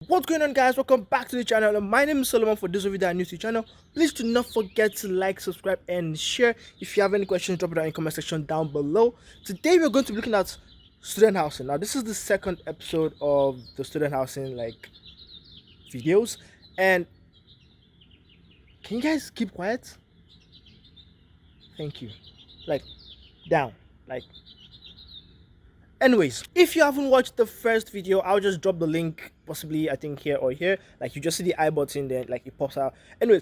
What's going on, guys? Welcome back to the channel. My name is Solomon. For those of you that are new to the channel, please do not forget to like, subscribe and share. If you have any questions, drop it down in the comment section down below. Today we're going to be looking at student housing. Now this is the second episode of the student housing videos, and can you guys keep quiet? Thank you. Down. Anyways, if you haven't watched the first video, I'll just drop the link, possibly I think here or here. You just see the I button, then it pops out. Anyways,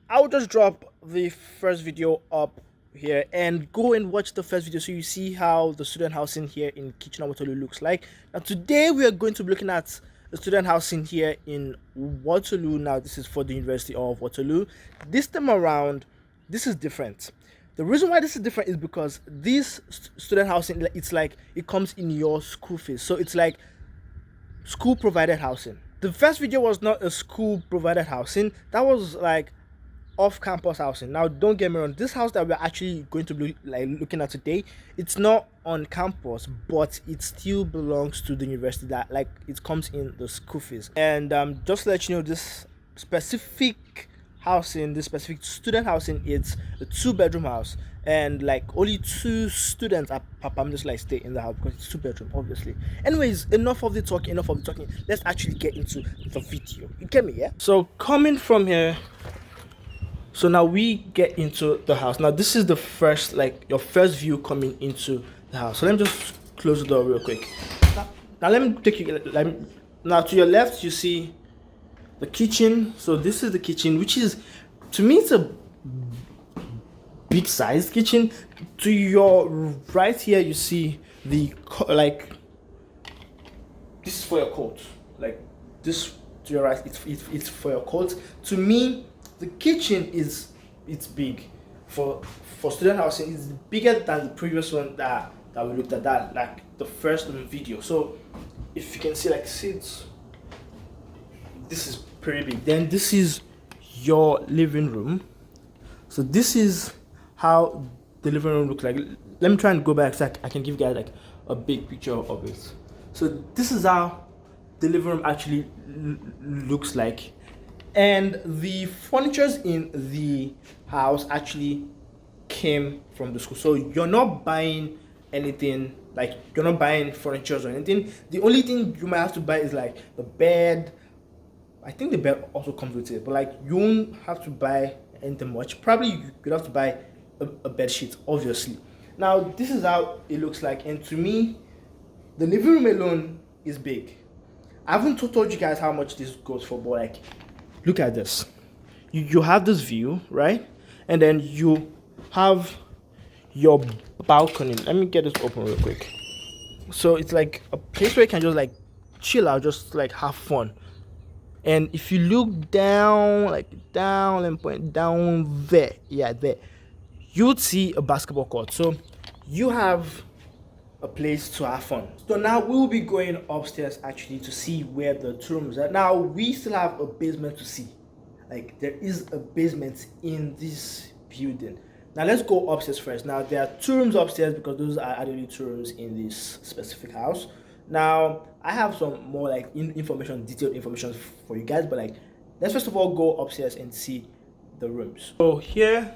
I'll just drop the first video up here and go and watch the first video so you see how the student housing here in Waterloo looks like. Now today we are going to be looking at the student housing here in Waterloo. Now this is for the University of Waterloo. This time around, this is different. The reason why this is different is because this student housing, it's like it comes in your school fees. So it's like school provided housing. The first video was not a school provided housing. That was like off campus housing. Now don't get me wrong, this house that we're actually going to be looking at today, it's not on campus, but it still belongs to the university. That it comes in the school fees. And just to let you know, this specific housing, this specific student housing, it's a 2-bedroom house, and only 2 students are permitted to stay in the house because it's 2-bedroom, obviously. Anyways, enough of the talking. Let's actually get into the video. You get me? Yeah. So coming from here, so now we get into the house. Now this is the first your first view coming into the house. So let me just close the door real quick. Now let me take you now to your left. You see the kitchen. So this is the kitchen, which is, to me, it's a big sized kitchen. To your right here, you see the this is for your coat. This to your right, it's for your coat. To me, the kitchen it's big for student housing. It's bigger than the previous one that we looked at, that the first video. So if you can see, seats, this is pretty big. Then this is your living room. So this is how the living room looks like. Let me try and go back so I can give you guys a big picture of it. So this is how the living room actually looks like, and the furnitures in the house actually came from the school. So you're not buying anything, you're not buying furniture or anything. The only thing you might have to buy is the bed. I think the bed also comes with it, but you won't have to buy anything much. Probably you'd have to buy a bed sheet, obviously. Now this is how it looks like, and to me, the living room alone is big. I haven't told you guys how much this goes for, but look at this. You have this view, right? And then you have your balcony. Let me get this open real quick. So it's a place where you can just chill out, just have fun. And if you look down, down and point down there, there, you would see a basketball court. So you have a place to have fun. So now we'll be going upstairs actually to see where the 2 rooms are. Now we still have a basement to see. There is a basement in this building. Now let's go upstairs first. Now there are 2 rooms upstairs because those are the only 2 rooms in this specific house. Now I have some more detailed information for you guys, but let's first of all go upstairs and see the rooms. So here,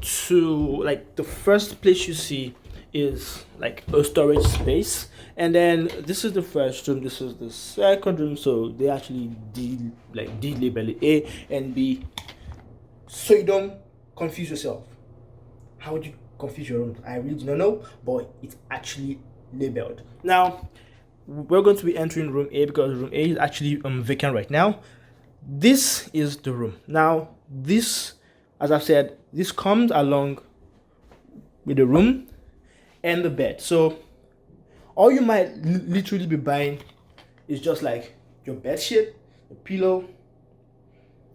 to the first place you see is a storage space, and then this is the first room, this is the second room. So they actually label it A and B so you don't confuse yourself. How would you confuse your rooms? I really don't know, but it's actually labeled. Now we're going to be entering room A because room A is actually vacant right now. This is the room. Now this, as I've said, this comes along with the room and the bed. So all you might literally be buying is just your bed sheet, your pillow,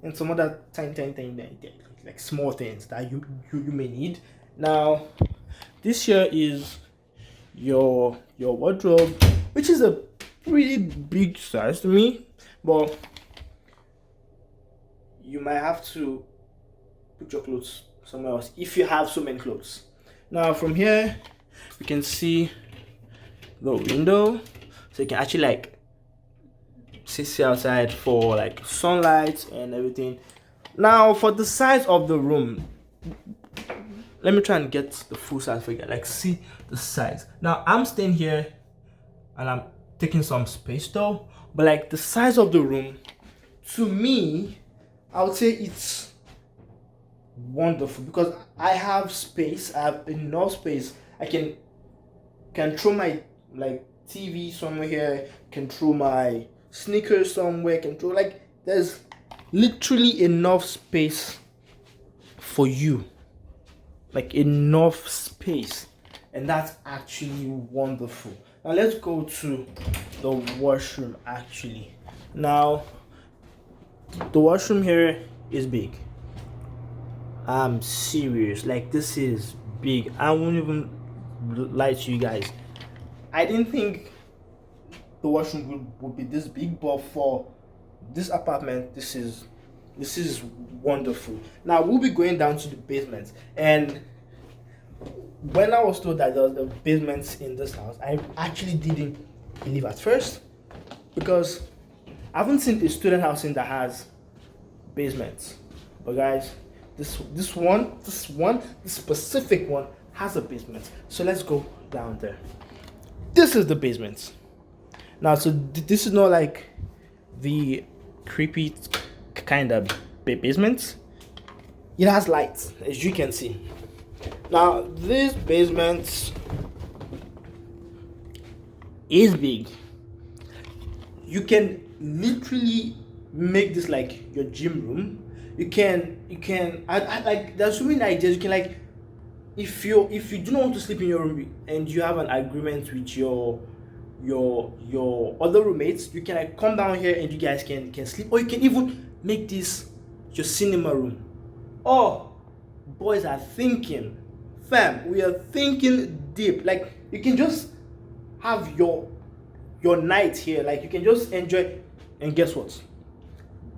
and some other tiny small things that you may need. Now this here is your wardrobe, which is a pretty big size to me, but you might have to put your clothes somewhere else if you have so many clothes. Now from here you can see the window, so you can actually sit outside for like sunlight and everything. Now for the size of the room, let me try and get the full size figure. Like, see the size. Now I'm staying here and I'm taking some space though, but like the size of the room, to me, I would say it's wonderful because I have space. I have enough space. I can throw my like TV somewhere here. Can throw my sneakers somewhere. Can throw, like, there's literally enough space for you. Like, enough space, and that's actually wonderful. Now let's go to the washroom. Actually, now the washroom here is big. I'm serious, like, this is big. I won't even lie to you guys, I didn't think the washroom would be this big, but for this apartment, this is wonderful. Now we'll be going down to the basement, and when I was told that there was a basement in this house, I actually didn't believe at first, because I haven't seen a student housing that has basements. But guys, this specific one has a basement. So let's go down there. This is the basement. Now, so this is not like the creepy kind of basement. It has lights, as you can see. Now, this basement is big. You can literally make this like your gym room. You can I like, there's so many ideas. You can, like, if you do not want to sleep in your room and you have an agreement with your other roommates, you can, like, come down here and you guys can sleep, or you can even make this your cinema room. Oh, boys are thinking, fam, we are thinking deep. Like, you can just have your night here, like, you can just enjoy. And guess what,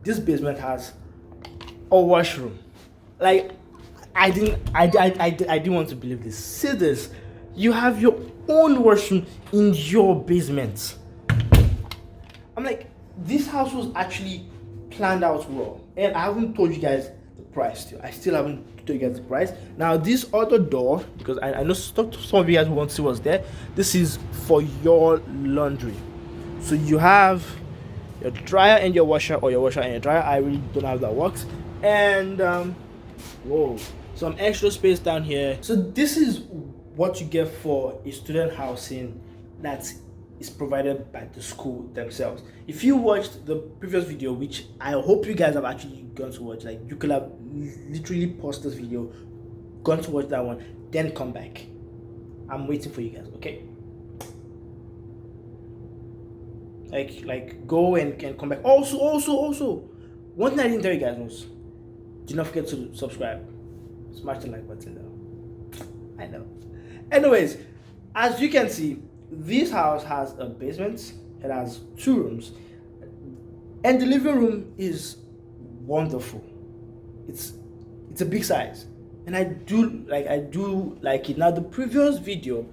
this basement has a washroom. Like, I didn't want to believe this. See this, you have your own washroom in your basement. I'm like, this house was actually planned out well, and I haven't told you guys the price still. I still haven't told you guys the price. Now, this other door, because I know some of you guys want to see what's there, this is for your laundry. So you have your dryer and your washer, or your washer and your dryer. I really don't know how that works. And whoa, some extra space down here. So this is what you get for a student housing that is provided by the school themselves. If you watched the previous video, which I hope you guys have actually gone to watch, like, you could have literally paused this video, gone to watch that one, then come back. I'm waiting for you guys, okay? Like go and come back. Also, one thing I didn't tell you guys was, do not forget to subscribe. Smash the like button though. I know. Anyways, as you can see, this house has a basement. It has 2 rooms, and the living room is wonderful. It's a big size, and I do like it. Now, the previous video,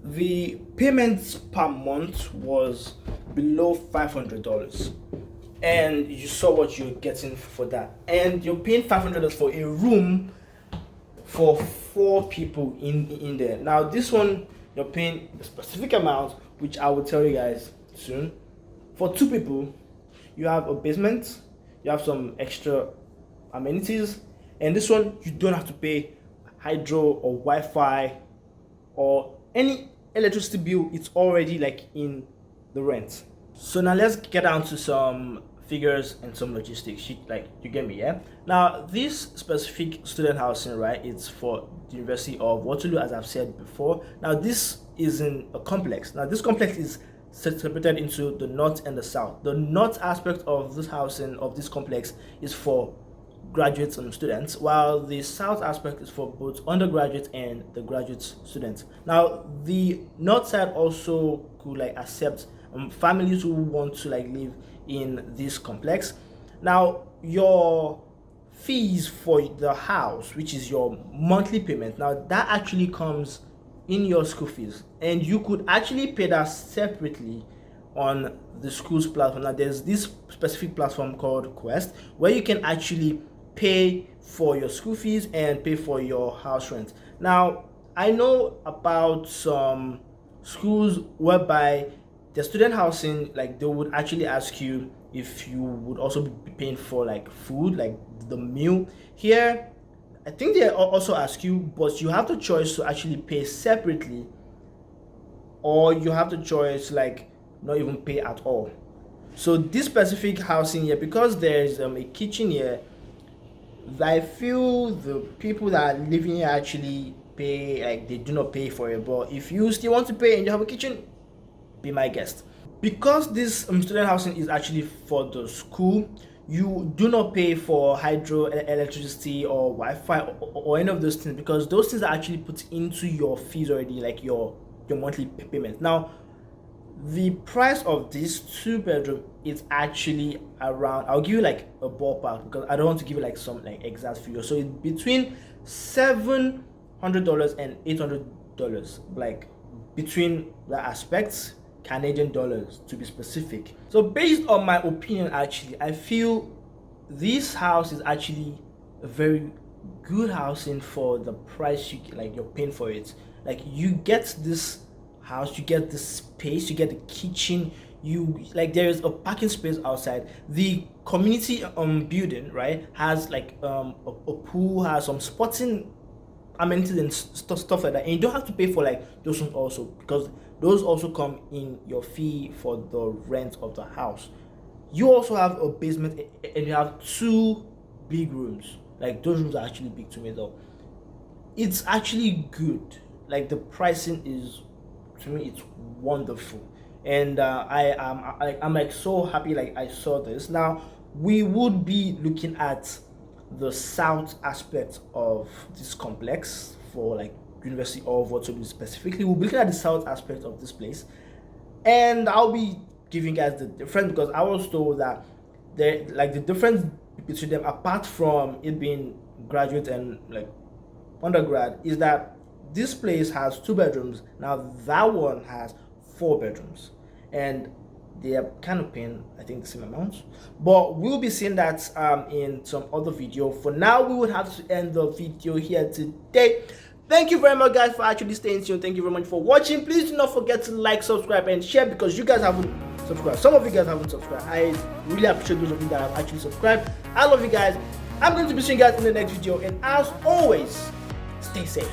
the payments per month was below $500, and you saw what you're getting for that, and you're paying $500 for a room for 4 people in there. Now, this one, you're paying a specific amount, which I will tell you guys soon. For 2 people, you have a basement, you have some extra amenities, and this one, you don't have to pay hydro or Wi-Fi or any electricity bill. It's already, like, in the rent. So now let's get down to some figures and some logistics. Like, you get me, yeah? Now, this specific student housing, right, it's for the University of Waterloo, as I've said before. Now, this is in a complex. Now, this complex is separated into the north and the south. The north aspect of this housing, of this complex, is for graduates and students, while the south aspect is for both undergraduate and the graduate students. Now, the north side also could, like, accept families who want to, like, live in this complex. Now, your fees for the house, which is your monthly payment, now that actually comes in your school fees, and you could actually pay that separately on the school's platform. Now there's this specific platform called Quest where you can actually pay for your school fees and pay for your house rent. Now I know about some schools whereby the student housing, like they would actually ask you if you would also be paying for like food, like the meal. Here I think they also ask you, but you have the choice to actually pay separately, or you have the choice like not even pay at all. So this specific housing here, because there's a kitchen here, I feel the people that are living here actually pay, like they do not pay for it. But if you still want to pay and you have a kitchen, be my guest. Because this student housing is actually for the school, you do not pay for hydro electricity or Wi-Fi or any of those things, because those things are actually put into your fees already, like your monthly payment. Now the price of this 2-bedroom is actually around, I'll give you like a ballpark because I don't want to give you like some like exact figure. So it's between $700 and $800, like between the aspects, Canadian dollars to be specific. So based on my opinion, actually I feel this house is actually a very good housing for the price you're paying for it. Like you get this house, you get the space, you get the kitchen, you like there is a parking space outside. The community building, right, has like a pool, has some sporting amenities and stuff like that, and you don't have to pay for like those ones also, because those also come in your fee for the rent of the house. You also have a basement and you have 2 big rooms. Like those rooms are actually big to me though. It's actually good. Like the pricing is, to me, it's wonderful, and I'm like so happy like I saw this. Now we would be looking at the south aspect of this complex for like University of Waterloo specifically. We'll be looking at the south aspect of this place, and I'll be giving you guys the difference, because I was told that the difference between them, apart from it being graduate and like undergrad, is that this place has 2 bedrooms. Now that one has 4 bedrooms, and they are kind of paying, I think, the same amount. But we'll be seeing that in some other video. For now, we would have to end the video here today. Thank you very much, guys, for actually staying tuned. Thank you very much for watching. Please do not forget to like, subscribe, and share, because you guys haven't subscribed. Some of you guys haven't subscribed. I really appreciate those of you that have actually subscribed. I love you guys. I'm going to be seeing you guys in the next video, and as always, stay safe.